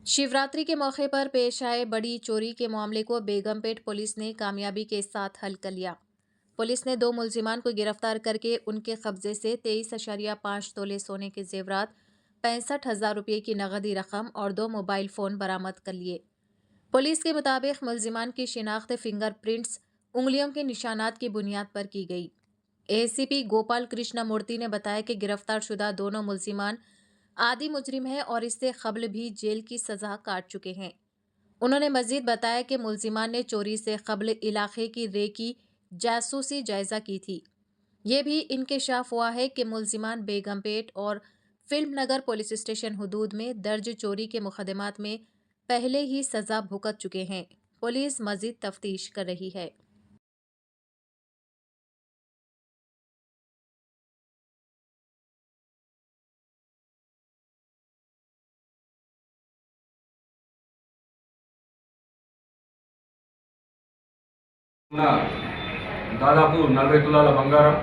शिवरात्रि के मौके पर पेश आए बड़ी चोरी के मामले को बेगमपेट पुलिस ने कामयाबी के साथ हल कर लिया। पुलिस ने 2 मुलजिमान को गिरफ्तार करके उनके कब्जे से 23.5 तोले सोने के जेवरात, 65,000 रुपये की नगदी रकम और 2 मोबाइल फोन बरामद कर लिए। पुलिस के मुताबिक मुलजिमान की शिनाख्त फिंगरप्रिंट्स, उंगलियों के निशानात की बुनियाद पर की गई। एसीपी गोपाल कृष्ण मूर्ति ने बताया कि गिरफ्तार शुदा दोनों मुलजिमान आदि मुजरिम है और इससे कबल भी जेल की सजा काट चुके हैं। उन्होंने मजीद बताया कि मुलजिमान ने चोरी से कबल इलाके की रे की जासूसी जायजा की थी। ये भी इंकशाफ हुआ है कि मुलजिमान बेगमपेट और फिल्म नगर पुलिस स्टेशन हुदूद में दर्ज चोरी के मुकदमात में पहले ही सजा भुगत चुके हैं। पुलिस मजीद तफ्तीश कर रही है। దాదాపు 40 తులాల బంగారం,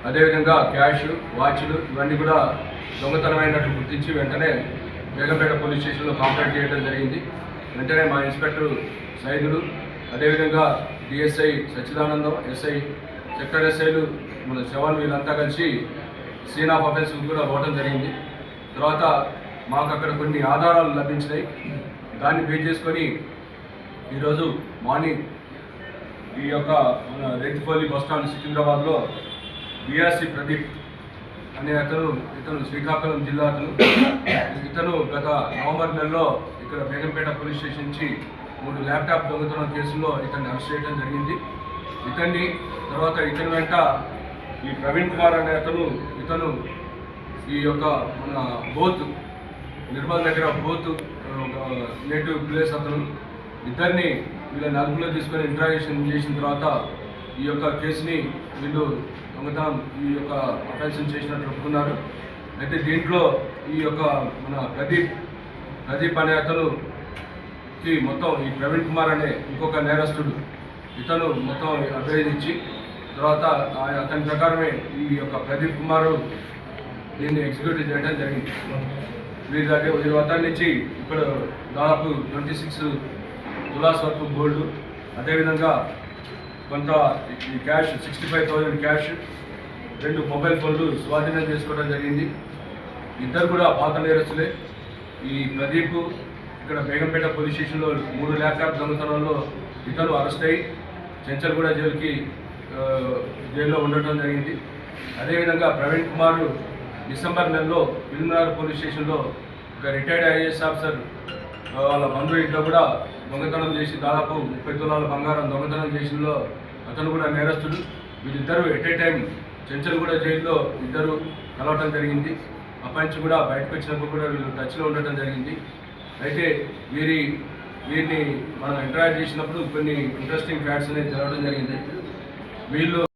అదేవిధంగా క్యాష్, వాచ్లు ఇవన్నీ కూడా దొంగతనమైనట్లు గుర్తించి వెంటనే బేగంపేట పోలీస్ స్టేషన్లో కంప్లైంట్ చేయడం జరిగింది. వెంటనే మా ఇన్స్పెక్టర్ సైదులు, అదేవిధంగా డిఎస్ఐ సచ్చిదానందం, ఎస్ఐ, సెక్టర్ ఎస్ఐలు, మన శవన్ వీళ్ళంతా కలిసి సీన్ ఆఫ్ అఫెన్స్ కూడా పోవడం జరిగింది. తర్వాత మాకు అక్కడ కొన్ని ఆధారాలు లభించినాయి. దాన్ని బేస్ చేసుకొని ఈరోజు మార్నింగ్ ఈ యొక్క మన రేతిపల్లి బస్టాండ్ సికింద్రాబాద్లో బిఆర్సి ప్రదీప్ అనే ఇతను శ్రీకాకుళం జిల్లా ఇతను గత నవంబర్ నెలలో ఇక్కడ బేగంపేట పోలీస్ స్టేషన్ నుంచి 3 ల్యాప్టాప్ దొంగతనం కేసుల్లో ఇతన్ని అరెస్ట్ చేయడం జరిగింది. ఇతని వెంట ఈ ప్రవీణ్ కుమార్ అనే ఇతను ఈ యొక్క మన బోత్ నిర్మల్ దగ్గర బోత్ నేటివ్ ప్లేస్ ఇద్దరిని వీళ్ళని అదుపులో తీసుకొని ఇంట్రాగేషన్ చేసిన తర్వాత ఈ యొక్క కేసుని వీళ్ళు దొంగతనం ఈ యొక్క అఫెన్షన్ చేసినట్టు ఒప్పుకున్నారు. అయితే దీంట్లో ఈ యొక్క మన ప్రదీప్ అనే అతనుకి మొత్తం ఈ ప్రవీణ్ కుమార్ అనే ఇంకొక నేరస్తుడు ఇతను మొత్తం అభ్యర్థించి తర్వాత అతని ప్రకారమే ఈ యొక్క ప్రదీప్ కుమారు దీన్ని ఎగ్జిక్యూట్ చేయడం జరిగింది. వీరి వద్ద నుంచి ఇప్పుడు దాదాపు 26 తులాస్ వరకు గోల్డ్, అదేవిధంగా కొంత ఈ క్యాష్ 65,000 క్యాష్, 2 మొబైల్ ఫోన్లు స్వాధీనం చేసుకోవడం జరిగింది. ఇద్దరు కూడా పాత నేరస్తులే. ఈ ప్రదీప్ ఇక్కడ బేగంపేట పోలీస్ స్టేషన్లో 3 ల్యాప్టాప్ దొంగతనంలో ఇతను అరెస్ట్ అయ్యి చెంచల్గూడ జైల్లో ఉండటం జరిగింది. అదేవిధంగా ప్రవీణ్ కుమార్ డిసెంబర్ నెలలో ఫిల్మ్నగర్ పోలీస్ స్టేషన్లో ఒక రిటైర్డ్ ఐఏఎస్ ఆఫీసర్ వాళ్ళ బంధువు ఇంట్లో కూడా దొంగతనం చేసి దాదాపు 30 తులాల బంగారం దొంగతనం చేసినలో అతను కూడా నేరస్తుడు. వీళ్ళిద్దరూ ఎట్ ఏ టైం చెంచల్గూడ జైల్లో ఇద్దరు కలవటం జరిగింది. అప్పటి నుంచి కూడా బయటకు వచ్చినప్పుడు కూడా వీళ్ళు టచ్లో ఉండటం జరిగింది. అయితే వీరిని మనం ఇంటరాక్ట్ చేసినప్పుడు కొన్ని ఇంట్రెస్టింగ్ ఫ్యాక్ట్స్ అనేది తెలవడం జరిగింది. వీళ్ళు